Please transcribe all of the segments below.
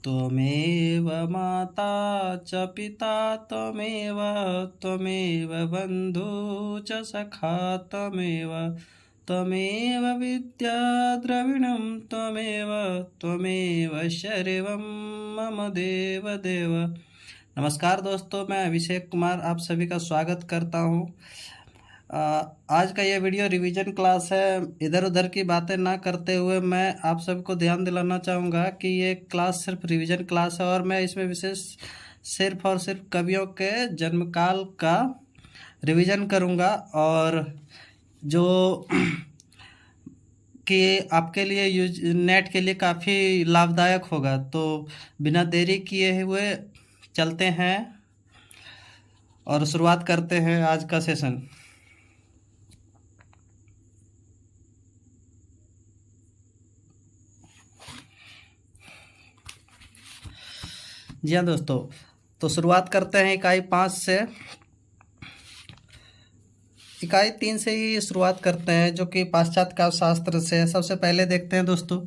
त्वमेव माता च पिता त्वमेव त्वमेव बन्धु च सखा त्वमेव विद्या द्रविणं त्वमेव शर्वं मम देव। नमस्कार दोस्तों, मैं अभिषेक कुमार आप सभी का स्वागत करता हूं। आज का यह वीडियो रिवीजन क्लास है। इधर उधर की बातें ना करते हुए मैं आप सबको ध्यान दिलाना चाहूँगा कि ये क्लास सिर्फ रिवीजन क्लास है और मैं इसमें विशेष सिर्फ और सिर्फ कवियों के जन्मकाल का रिवीजन करूँगा और जो कि आपके लिए नेट के लिए काफ़ी लाभदायक होगा। तो बिना देरी किए हुए चलते हैं और शुरुआत करते हैं आज का सेशन। जी हाँ दोस्तों, तो शुरुआत करते हैं इकाई 5 से। इकाई 3 से ही शुरुआत करते हैं जो कि पाश्चात्य काव्य शास्त्र से। सबसे पहले देखते हैं दोस्तों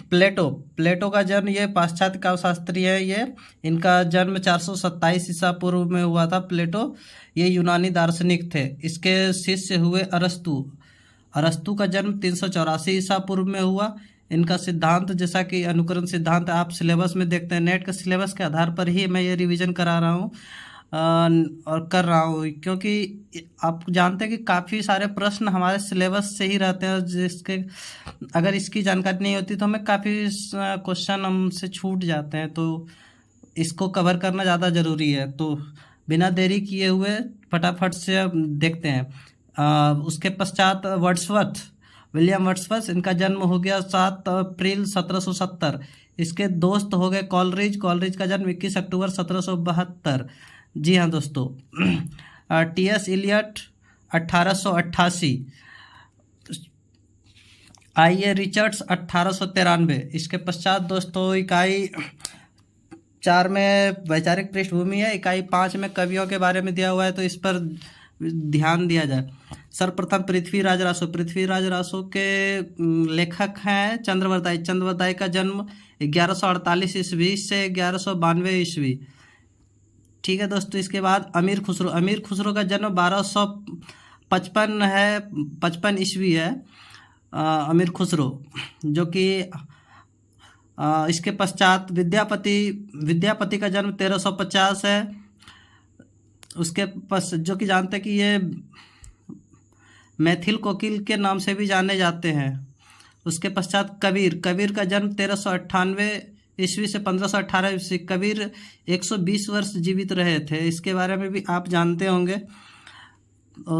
प्लेटो का जन्म, ये पाश्चात्य काव्य शास्त्री है। ये इनका जन्म 427 ईसा पूर्व में हुआ था। प्लेटो ये यूनानी दार्शनिक थे। इसके शिष्य हुए अरस्तु का जन्म 384 ईसा पूर्व में हुआ। इनका सिद्धांत, जैसा कि अनुकरण सिद्धांत आप सिलेबस में देखते हैं, नेट के सिलेबस के आधार पर ही मैं ये रिवीजन करा रहा हूँ और कर रहा हूँ, क्योंकि आप जानते हैं कि काफ़ी सारे प्रश्न हमारे सिलेबस से ही रहते हैं, जिसके अगर इसकी जानकारी नहीं होती तो हमें काफ़ी क्वेश्चन हमसे छूट जाते हैं। तो इसको कवर करना ज़्यादा ज़रूरी है। तो बिना देरी किए हुए फटाफट से देखते हैं। उसके पश्चात विलियम वर्ड्सवर्थ, इनका जन्म हो गया 7 अप्रैल 1770। इसके दोस्त हो गए कॉलरिज का जन्म 21 अक्टूबर 1772। जी हाँ दोस्तों। टी.एस. इलियट 1888। आई.ए. रिचर्ड्स 1893। इसके पश्चात दोस्तों इकाई 4 में वैचारिक पृष्ठभूमि है, इकाई 5 में कवियों के बारे में दिया हुआ है, तो इस पर ध्यान दिया जाए। सर्वप्रथम पृथ्वीराज रासो के लेखक हैं चंद्रवरदाई का जन्म 1148 ईस्वी से 1192 ईस्वी। ठीक है दोस्तों। इसके बाद अमीर खुसरो का जन्म 1255 है, 55 ईस्वी है। अमीर खुसरो जो कि इसके पश्चात विद्यापति का जन्म 1350 है। उसके जो कि जानते हैं कि ये मैथिल कोकिल के नाम से भी जाने जाते हैं। उसके पश्चात कबीर का जन्म 1398 ईस्वी से 1518 ईस्वी। कबीर 120 वर्ष जीवित रहे थे, इसके बारे में भी आप जानते होंगे।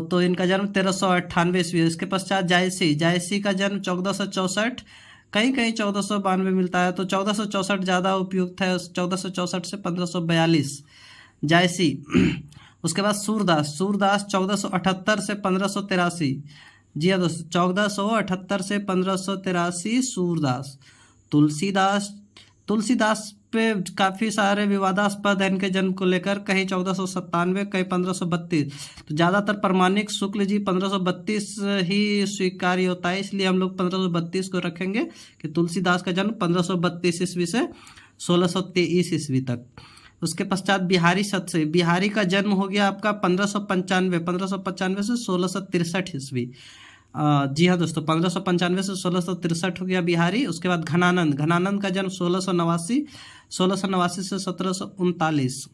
तो इनका जन्म 1398 ईस्वी। इसके पश्चात जायसी का जन्म 1464, कहीं 1492 मिलता है, तो 1464 ज़्यादा उपयुक्त है। 1464 से 1542 जायसी। उसके बाद सूरदास 1478 से 1583। जी हाँ दोस्तों, 1478 से 1583 सूरदास। तुलसीदास पे काफ़ी सारे विवादास्पद हैं इनके जन्म को लेकर, कहीं 1497, कहीं 1532। तो ज़्यादातर प्रमाणिक शुक्ल जी 1532 ही स्वीकार्य होता है, इसलिए हम लोग 1532 को रखेंगे कि तुलसीदास का जन्म 1532 ईस्वी से 1623 ईस्वी तक। उसके पश्चात बिहारी का जन्म हो गया आपका 1595 से 1663 ईस्वी। जी हाँ दोस्तों, 1595 से 1663 हो गया बिहारी। उसके बाद घनानंद का जन्म 1689 से 1739।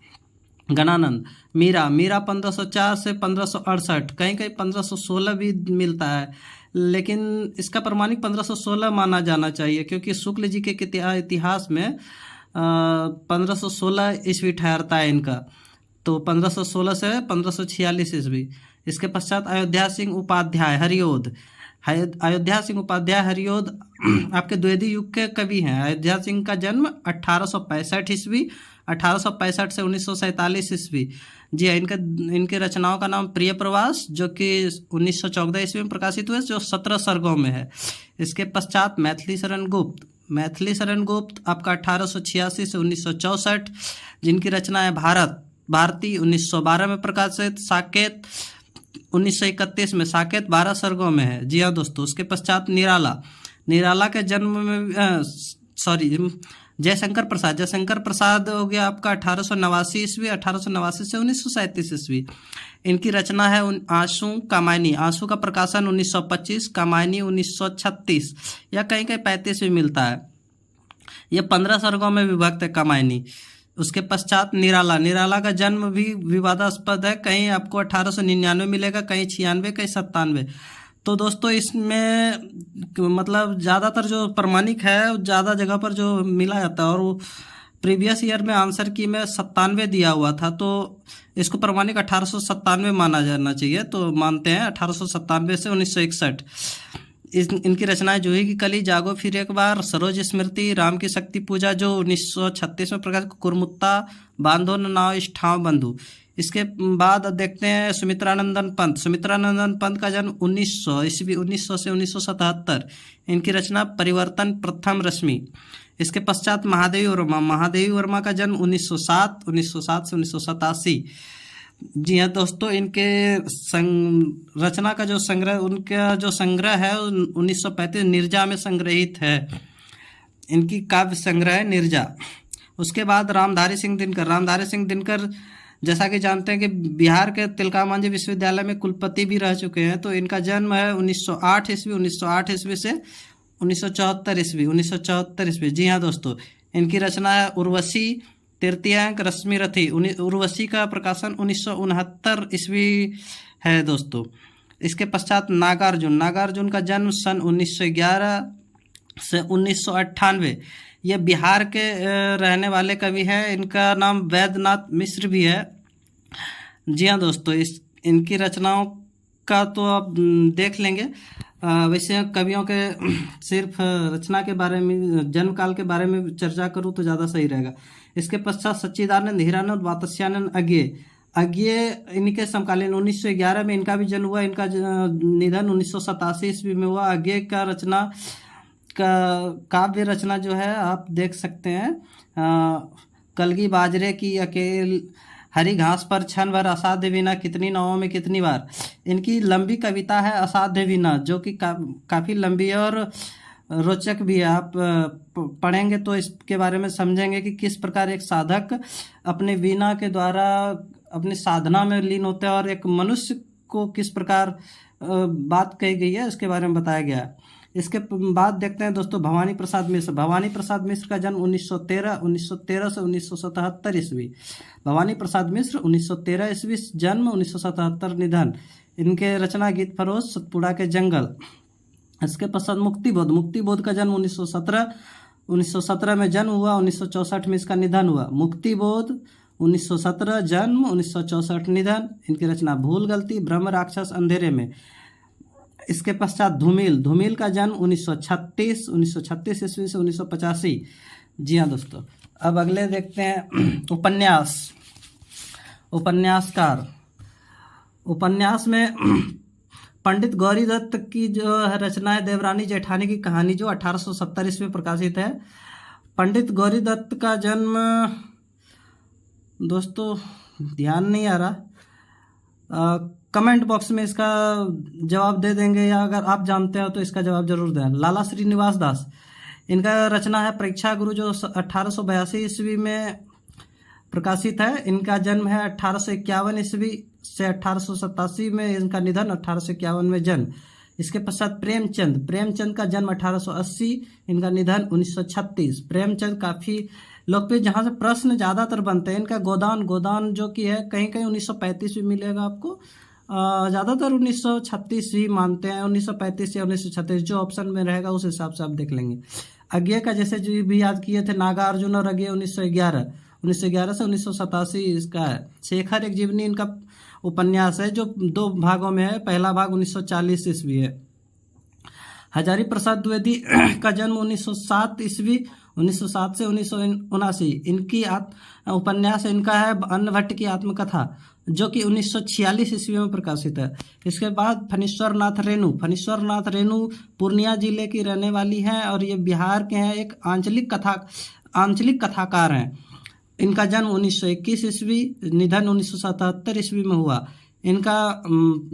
घनानंद। मीरा 1504 से 1568, कहीं 1516 भी मिलता है, लेकिन इसका प्रमाणिक 1516 माना जाना चाहिए, क्योंकि शुक्ल जी के इतिहास में 1516 ईस्वी ठहरता है इनका। तो 1516 से 1546 ईस्वी। इसके पश्चात अयोध्या सिंह उपाध्याय हरिओद आपके द्विवेदी युग के कवि हैं। अयोध्या सिंह का जन्म 1865 ईस्वी, 1865 से 1947 ईस्वी। जी हाँ, इनके रचनाओं का नाम प्रिय प्रवास, जो कि 1914 ईस्वी में प्रकाशित हुए, जो 17 सर्गों में है। इसके पश्चात मैथिली शरण गुप्त आपका 1886 से 1964, जिनकी रचना है भारती 1912 में प्रकाशित। साकेत 1931 में, साकेत 12 सर्गों में है। जी हाँ दोस्तों। उसके पश्चात निराला के जन्म में सॉरी जयशंकर प्रसाद। जयशंकर प्रसाद हो गया आपका 1889 ईस्वी, 1889 से 1937 ईस्वी। इनकी रचना है आंसू कामायनी। आंसू का प्रकाशन 1925, कामायनी 1936 या कहीं कहीं 35 भी मिलता है। ये 15 सर्गों में विभक्त है कामायनी। उसके पश्चात निराला। निराला का जन्म भी विवादास्पद है, कहीं आपको 1899 मिलेगा, कहीं 96, कहीं 97। तो दोस्तों इसमें मतलब ज़्यादातर जो प्रमाणिक है ज़्यादा जगह पर जो मिला जाता है, और वो प्रीवियस ईयर में आंसर की में 97 दिया हुआ था, तो इसको प्रमाणिक 1897 माना जाना चाहिए। तो मानते हैं 1897 से 1961। इनकी रचनाएं जूही की कली, जागो फिर एक बार, सरोज स्मृति, राम की शक्ति पूजा जो 1936 में प्रकाशित, कुरमुत्ता, बांधो न नाव इस ठाव बंधु। इसके बाद देखते हैं सुमित्रानंदन पंत। सुमित्रानंदन पंत का जन्म 1900 ईस्वी, 1900 से 1977। इनकी रचना परिवर्तन प्रथम रश्मि। इसके पश्चात महादेवी वर्मा। महादेवी वर्मा का जन्म 1907 से 1987। जी हाँ दोस्तों, इनके रचना का जो संग्रह, उनका जो संग्रह है 1935 निर्जा में संग्रहित है। इनकी काव्य संग्रह है निर्जा। उसके बाद रामधारी सिंह दिनकर। रामधारी सिंह दिनकर जैसा कि जानते हैं कि बिहार के तिलका मांझी विश्वविद्यालय में कुलपति भी रह चुके हैं। तो इनका जन्म है 1908 ईस्वी, 1908 ईस्वी से 1974 ईस्वी, 1974 ईस्वी। जी हाँ दोस्तों, इनकी रचना है उर्वशी, तृतीयांक, रश्मि रथी। उर्वशी का प्रकाशन 1969 ईस्वी है दोस्तों। इसके पश्चात नागार्जुन। नागार्जुन का जन्म सन 1911 से 1998। ये बिहार के रहने वाले कवि हैं। इनका नाम वैद्यनाथ मिश्र भी है। जी हाँ दोस्तों, इनकी रचनाओं का तो आप देख लेंगे। वैसे कवियों के सिर्फ रचना के बारे में, जन्म काल के बारे में चर्चा करूँ तो ज़्यादा सही रहेगा। इसके पश्चात सच्चिदानंद, हीरानंद, वात्स्यानंद अज्ञे इनके समकालीन 1911 में इनका भी जन्म हुआ। इनका निधन 1987 ईस्वी में हुआ। अज्ञे का रचना का काव्य रचना जो है आप देख सकते हैं, कलगी बाजरे की अकेल, हरी घास पर क्षण भर, असाध्य वीणा, कितनी नावों में कितनी बार। इनकी लंबी कविता है असाध्य वीणा, जो कि काफ़ी लंबी है और रोचक भी है। आप पढ़ेंगे तो इसके बारे में समझेंगे कि किस प्रकार एक साधक अपने वीणा के द्वारा अपनी साधना में लीन होते हैं और एक मनुष्य को किस प्रकार बात कही गई है इसके बारे में बताया गया है। इसके बाद देखते हैं दोस्तों भवानी प्रसाद मिश्र। भवानी प्रसाद मिश्र का जन्म 1913 से 1977 ईस्वी। भवानी प्रसाद मिश्र 1913 ईस्वी जन्म, 1977 निधन। इनके रचना गीत फरोश, सतपुड़ा के जंगल। इसके पश्चात मुक्तिबोध। मुक्तिबोध का जन्म 1917 में जन्म हुआ, 1964 में इसका निधन हुआ। मुक्तिबोध 1917 जन्म, 1964 निधन। इनकी रचना भूल गलती, ब्रह्म राक्षस, अंधेरे में। इसके पश्चात धूमिल। धूमिल का जन्म 1936 ईस्वी से 1985। जी हाँ दोस्तों, अब अगले देखते हैं उपन्यास। उपन्यासकार। उपन्यास में पंडित गौरी दत्त की जो रचना है देवरानी जेठानी की कहानी, जो 1870 ईस्वी में प्रकाशित है। पंडित गौरी दत्त का जन्म दोस्तों ध्यान नहीं आ रहा, कमेंट बॉक्स में इसका जवाब दे देंगे, या अगर आप जानते हो तो इसका जवाब जरूर दें। लाला श्रीनिवास दास। इनका रचना है परीक्षा गुरु, जो 1882 ईस्वी में प्रकाशित है। इनका जन्म है 1851 ईस्वी से 1887 में इनका निधन, 1851 में जन्म। इसके पश्चात प्रेमचंद। प्रेमचंद का जन्म 1880, इनका निधन 1936। प्रेमचंद काफ़ी लोकप्रिय, जहाँ से प्रश्न ज़्यादातर बनते हैं। इनका गोदान। गोदान जो कि है कहीं कहीं 1935 भी मिलेगा आपको, ज़्यादातर 1936 ही मानते हैं। 1935 या 1936 जो ऑप्शन में रहेगा उस हिसाब से आप देख लेंगे। अज्ञे का जैसे जो भी याद किए थे नागार्जुन और अज्ञे 1911 से 1987 इसका है। शेखर एक जीवनी इनका उपन्यास है, जो 2 भागों में है। पहला भाग 1940 ईस्वी है। हजारी प्रसाद द्विवेदी का जन्म 1907 ईस्वी, 1907 से 1979। इनकी उपन्यास इनका है अन्न भट्ट की आत्मकथा, जो कि 1946 ईस्वी में प्रकाशित है। इसके बाद फणीश्वर नाथ रेणु। फणीश्वर नाथ रेणु पूर्णिया जिले की रहने वाली हैं और ये बिहार के हैं, एक आंचलिक कथाकार हैं। इनका जन्म 1921 ईस्वी, निधन 1977 ईस्वी में हुआ। इनका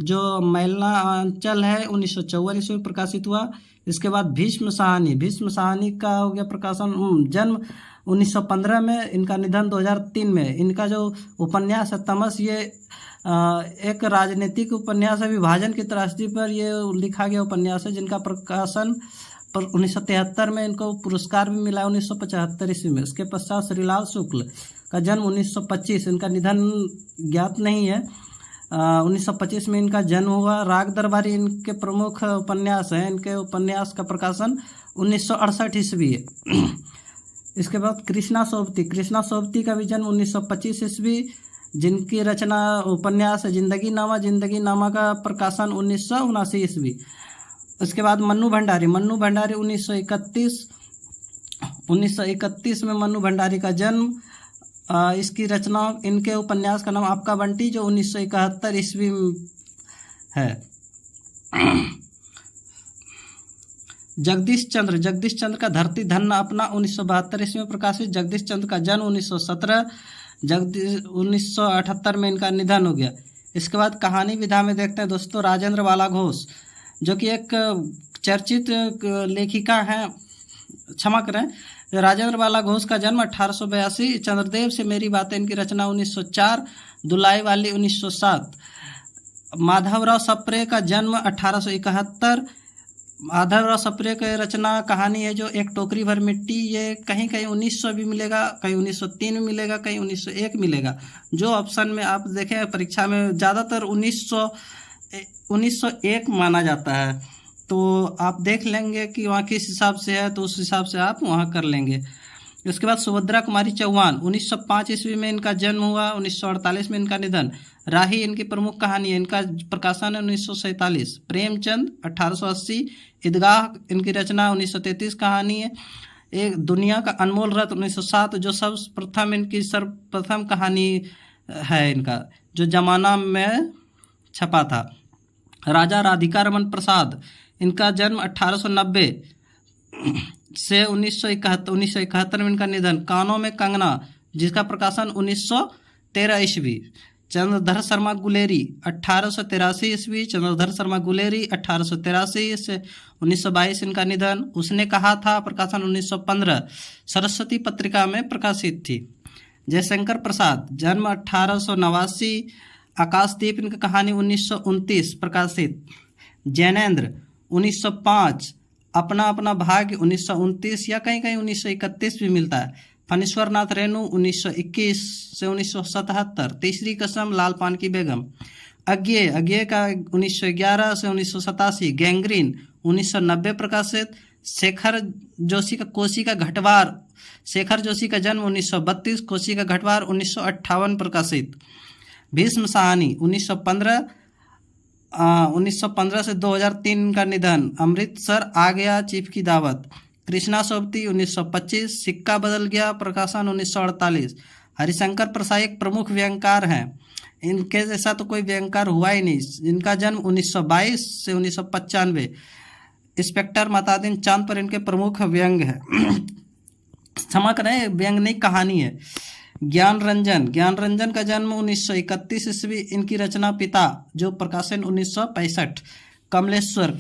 जो मैलनांचल है 1954 ईस्वी में प्रकाशित हुआ। इसके बाद भीष्म साहनी, भीष्म साहनी का हो गया प्रकाशन, जन्म 1915 में, इनका निधन 2003 में। इनका जो उपन्यास है तमस, ये एक राजनीतिक उपन्यास है, विभाजन की त्रासदी पर ये लिखा गया उपन्यास है, जिनका प्रकाशन पर 1973 में इनको पुरस्कार भी मिला 1975 ईस्वी में। इसके पश्चात श्रीलाल शुक्ल का जन्म 1925, इनका निधन ज्ञात नहीं है। 1925 में इनका जन्म हुआ। राग दरबारी इनके प्रमुख उपन्यास हैं। इनके उपन्यास का प्रकाशन 1968 ईस्वी है। इसके बाद कृष्णा सोबती, कृष्णा सोबती का भी जन्म 1925 ईस्वी, जिनकी रचना उपन्यास है जिंदगी नामा, जिंदगी नामा का प्रकाशन 1979 ईस्वी। उसके बाद मन्नू भंडारी, मन्नू भंडारी 1931 में मन्नू भंडारी का जन्म। इसकी रचना, इनके उपन्यास का नाम आपका बंटी, जो 1971 ईस्वी है। जगदीश चंद्र का धरती धन्ना अपना 1972 ईस्वी में प्रकाशित। जगदीश चंद्र का जन्म 1917, 1978 में इनका निधन हो गया। इसके बाद कहानी विधा में देखते हैं दोस्तों, राजेंद्र बाला घोष, जो कि एक चर्चित लेखिका हैं, क्षमा करें, राजेंद्र बाला घोष का जन्म 1882, चंद्रदेव से मेरी बातें, इनकी रचना 1904, दुलाई वाली 1907। माधवराव सप्रे का जन्म 1871, माधवराव सप्रे की रचना कहानी है जो एक टोकरी भर मिट्टी, ये कहीं कहीं 1900 भी मिलेगा, कहीं 1903 में मिलेगा, कहीं 1901 मिलेगा। जो ऑप्शन में आप देखें परीक्षा में ज़्यादातर 1901 माना जाता है, तो आप देख लेंगे कि वहाँ किस हिसाब से है, तो उस हिसाब से आप वहाँ कर लेंगे। उसके बाद सुभद्रा कुमारी चौहान, 1905 ईस्वी में इनका जन्म हुआ, 1948 में इनका निधन। राही इनकी प्रमुख कहानी है, इनका प्रकाशन है 1947। प्रेमचंद 1880, ईदगाह इनकी रचना 1933 कहानी है। एक दुनिया का अनमोल रत्न 1907, जो सर्वप्रथम इनकी सर्वप्रथम कहानी है इनका, जो जमाना में छपा था। राजा राधिका रमन प्रसाद, इनका जन्म 1890 से 1971 में इनका निधन। कानों में कंगना, जिसका प्रकाशन 1913 ईस्वी। चंद्रधर शर्मा गुलेरी 1883 ईस्वी, चंद्रधर शर्मा गुलेरी 1883 से 1922 इनका निधन। उसने कहा था, प्रकाशन 1915, सरस्वती पत्रिका में प्रकाशित थी। जयशंकर प्रसाद, जन्म 1889, आकाशदीप इनकी कहानी 1929 प्रकाशित। जैनेन्द्र 1905, अपना अपना भाग्य 1929 या कहीं कहीं 1931 भी मिलता है। फणीश्वर नाथ रेणु 1921 से 1977। तीसरी कसम लाल पान की बेगम। अज्ञे का 1911 से 1987। गैंग्रीन 1990 प्रकाशित। शेखर जोशी का कोसी का घटवार, शेखर जोशी का जन्म 1932, कोसी का घटवार 1958 प्रकाशित। भीष्म साहनी 1915 से 2003 का निधन। अमृतसर आ गया चीफ की दावत। कृष्णा सोबती 1925, सिक्का बदल गया, प्रकाशन 1948। हरिशंकर प्रसाद एक प्रमुख व्यंगकार हैं, इनके जैसा तो कोई व्यंगकार हुआ ही नहीं। इनका जन्म 1922 से 1995। इंस्पेक्टर मतादिन चांद पर इनके प्रमुख व्यंग है, क्षमा करें व्यंग नहीं कहानी है। ज्ञान रंजन का जन्म 1931 ईस्वी, इनकी रचना पिता, जो प्रकाशन 1965। कमलेश्वर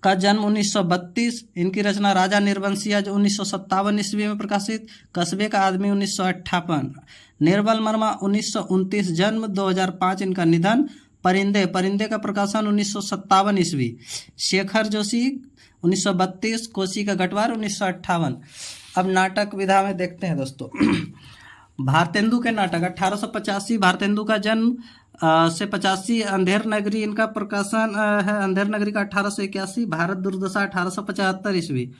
का जन्म 1932, इनकी रचना राजा निर्वंशिया, जो 1957 ईस्वी में प्रकाशित। कस्बे का आदमी 1958। निर्मल वर्मा 1929 जन्म, 2005 इनका निधन। परिंदे का प्रकाशन 1957 ईस्वी। शेखर जोशी 1932, कोसी का घटवार 1958। अब नाटक विधा में देखते हैं दोस्तों। भारतेंदु के नाटक 1885, भारतेंदु का जन्म से 85। अंधेर नगरी इनका प्रकाशन है, अंधेर नगरी का 1881। भारत दुर्दशा 1875 ईस्वी।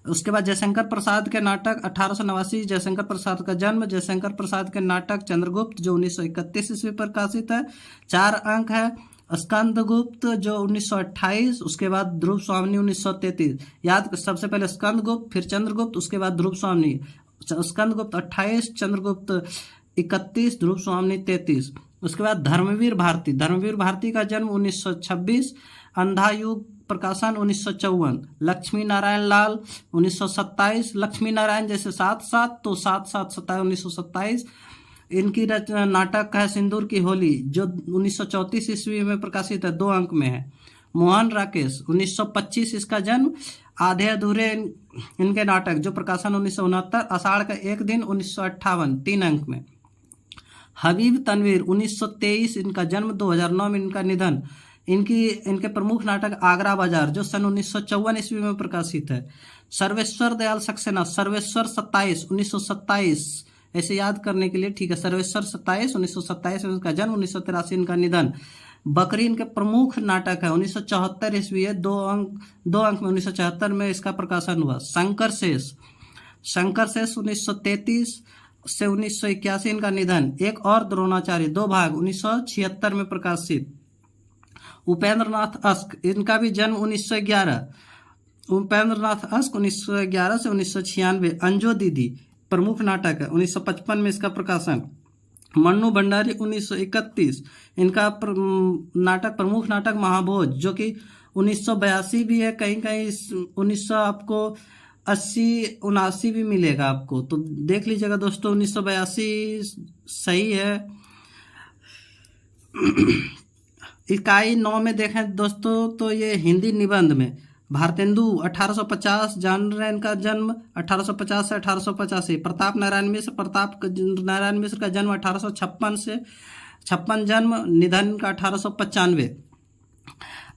उसके बाद जयशंकर प्रसाद के नाटक 1889, जयशंकर प्रसाद का जन्म। जयशंकर प्रसाद के नाटक चंद्रगुप्त, जो 1931 ईस्वी प्रकाशित है, 4 अंक है। स्कंदगुप्त जो 1928, उसके बाद ध्रुव स्वामिनी 1933। याद, सबसे पहले स्कंदगुप्त, फिर चंद्रगुप्त, उसके बाद ध्रुव स्वामिनी। स्कंदगुप्त 28, चंद्रगुप्त 31, ध्रुव स्वामिनी 33। उसके बाद धर्मवीर भारती का जन्म 1926, अंधा युग प्रकाशन 1954। लक्ष्मी नारायण लाल 1927, लक्ष्मी नारायण जैसे 7-7 तो 7-7-27 1927। इनकी नाटक है सिंदूर की होली, जो 1934 ईस्वी में प्रकाशित है, 2 अंक में है। मोहन राकेश 1925 इसका जन्म, आधे अधूरे इनके नाटक, जो प्रकाशन 1969, आषाढ़ का एक दिन 1958, 3 अंक में। हबीब तनवीर 1923 इनका जन्म, 2009 में इनका निधन। इनके प्रमुख नाटक आगरा बाजार, जो सन 1954 ईस्वी में प्रकाशित है। सर्वेश्वर दयाल सक्सेना, सर्वेश्वर 27 1927, ऐसे याद करने के लिए, ठीक है, सर्वेश्वर 27 1927 में इनका जन्म, 1983 इनका निधन। बकरी इनके प्रमुख नाटक है, 1974 ईस्वी है, 2 अंक में 1974 में इसका प्रकाशन हुआ। शंकर शेष 1933 से 1981 इनका निधन। एक और द्रोणाचार्य, 2 भाग, 1976 में प्रकाशित। उपेंद्र नाथ अस्क, इनका भी जन्म 1911, उपेंद्र नाथ अस्क 1911 से 1996। अंजो दीदी प्रमुख नाटक है, 1955 में इसका प्रकाशन। मन्नू भंडारी 1931, इनका प्रमुख नाटक महाभोज, जो कि 1982 भी है, कहीं कहीं 1900 आपको 80-79 भी मिलेगा आपको, तो देख लीजिएगा दोस्तों, 1982 सही है। इकाई 9 में देखें दोस्तों तो ये हिंदी निबंध में भारतेंदु 1850 जान रहे, इनका जन्म 1850 से 1885। प्रताप नारायण मिश्र का जन्म 1856 से 56 जन्म, निधन का 1895।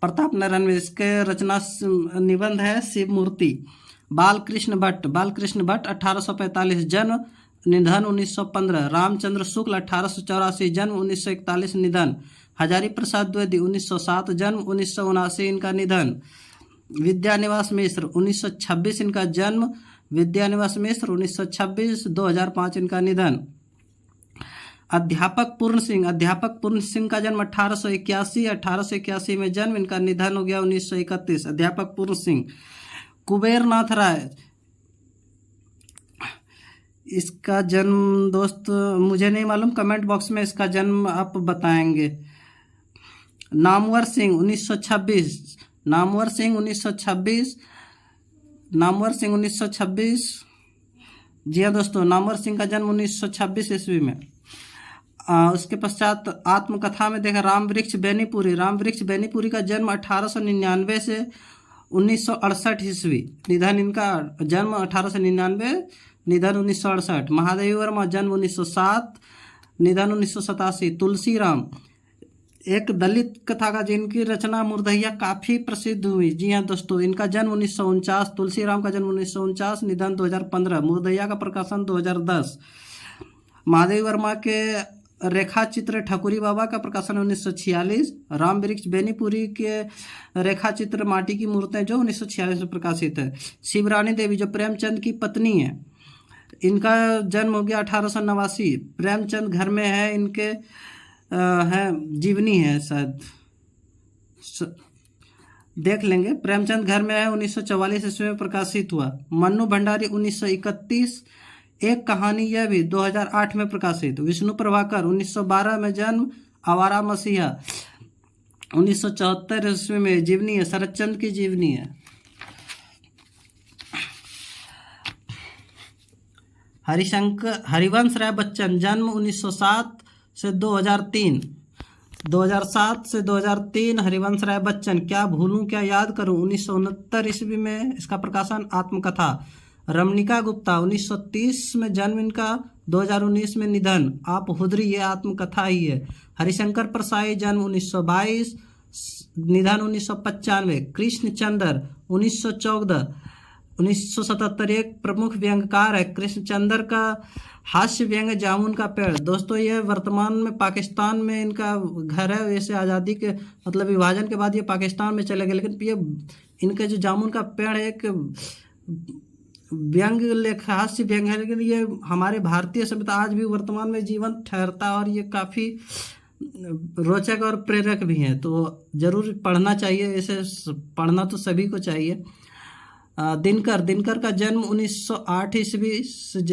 प्रताप नारायण मिश्र के रचना निबंध है शिव मूर्ति। बालकृष्ण भट्ट 1845 जन्म, निधन 1915। रामचंद्र शुक्ल 1884 जन्म, 1941 निधन। हजारी प्रसाद द्विवेदी 1907 जन्म, 1979 इनका निधन। विद्यानिवास मिश्र 1926 इनका जन्म, विद्यानिवास मिश्र 1926, 2005 इनका निधन। अध्यापक पूर्ण सिंह का जन्म 1881 में जन्म, इनका निधन हो गया 1931। अध्यापक पूर्ण सिंह। कुबेर नाथ राय, इसका जन्म दोस्त मुझे नहीं मालूम, कमेंट बॉक्स में इसका जन्म आप बताएंगे। नामवर सिंह 1926, नामवर सिंह 1926, जी हाँ दोस्तों, नामवर सिंह का जन्म 1926 ईस्वी में। उसके पश्चात आत्मकथा में देखा रामवृक्ष बेनीपुरी का जन्म 1899 से 1968 ईस्वी, निधन इनका, जन्म 1899, निधन 1968। महादेवी वर्मा जन्म 1907, निधन 1987। तुलसी राम एक दलित कथा का, जिनकी रचना मुर्दैया काफ़ी प्रसिद्ध हुई, जी हाँ दोस्तों, इनका जन्म 1949, तुलसी राम का जन्म 1949, निधन 2015। मुर्दैया का प्रकाशन 2010। महादेवी वर्मा के रेखा चित्र ठकुरी बाबा का प्रकाशन 1946। रामवृक्ष बेनीपुरी के रेखा चित्र माटी की मूर्तें, जो 1946 में प्रकाशित है। शिवरानी देवी जो प्रेमचंद की पत्नी है, इनका जन्म हो गया 1889। प्रेमचंद घर में है, इनके है जीवनी है शायद, देख लेंगे। प्रेमचंद घर में है, 1944 ईस्वी में प्रकाशित हुआ। मन्नू भंडारी 1931। एक कहानी यह भी 2008 में प्रकाशित। विष्णु प्रभाकर 1912 में जन्म, आवारा मसीहा 1974 ईस्वी में, जीवनी है, शरदचंद्र की जीवनी है। हरिवंश राय बच्चन जन्म 1907 से 2003, 2007 से 2003 हरिवंश राय बच्चन, क्या भूलूं क्या याद करूं, 1969 ईस्वी में इसका प्रकाशन आत्मकथा। रमणिका गुप्ता 1930 में जन्म इनका, 2019 में निधन। आप हुदरी, ये आत्मकथा ही है। हरिशंकर प्रसाई जन्म 1922, निधन 1995। कृष्णचंद्र 1977 एक प्रमुख व्यंग्यकार है। कृष्णचंद्र का हास्य व्यंग्य जामुन का पेड़, दोस्तों ये वर्तमान में पाकिस्तान में इनका घर है। वैसे आज़ादी के मतलब विभाजन के बाद ये पाकिस्तान में चले गए, लेकिन ये इनका जो जामुन का पेड़ है एक व्यंग्य लेख, हास्य व्यंग्य है, लेकिन ये हमारे भारतीय सभ्यता आज भी वर्तमान में जीवन ठहरता है और ये काफ़ी रोचक और प्रेरक भी हैं, तो जरूर पढ़ना चाहिए। इसे पढ़ना तो सभी को चाहिए। दिनकर का जन्म 1908 ईस्वी,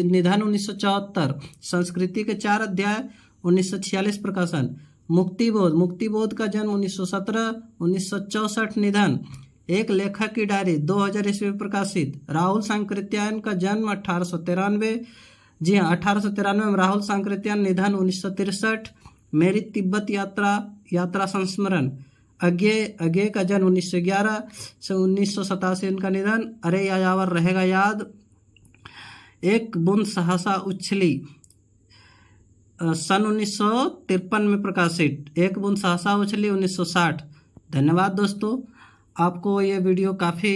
निधन 1974। संस्कृति के 4 अध्याय, 1946 प्रकाशन। मुक्तिबोध का जन्म 1917, 1964 निधन। एक लेखक की डायरी 2000 ईस्वी में प्रकाशित। राहुल सांकृत्यायन का जन्म 1893, जी हाँ, 1893 में राहुल सांकृत्यायन निधन। 1963 मेरी तिब्बत यात्रा संस्मरण। अज्ञे का जन्म 1911 से 1987 इनका निधन। अरे यायावर रहेगा याद। एक बूंद सहसा उछली, सन 1953 में प्रकाशित। एक बूंद सहसा उछली 1960। धन्यवाद दोस्तों, आपको ये वीडियो काफ़ी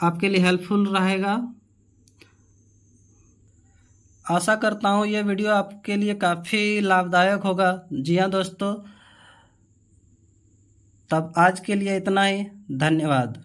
आपके लिए हेल्पफुल रहेगा। आशा करता हूँ ये वीडियो आपके लिए काफ़ी लाभदायक होगा। जी हाँ दोस्तों, तब आज के लिए इतना ही। धन्यवाद।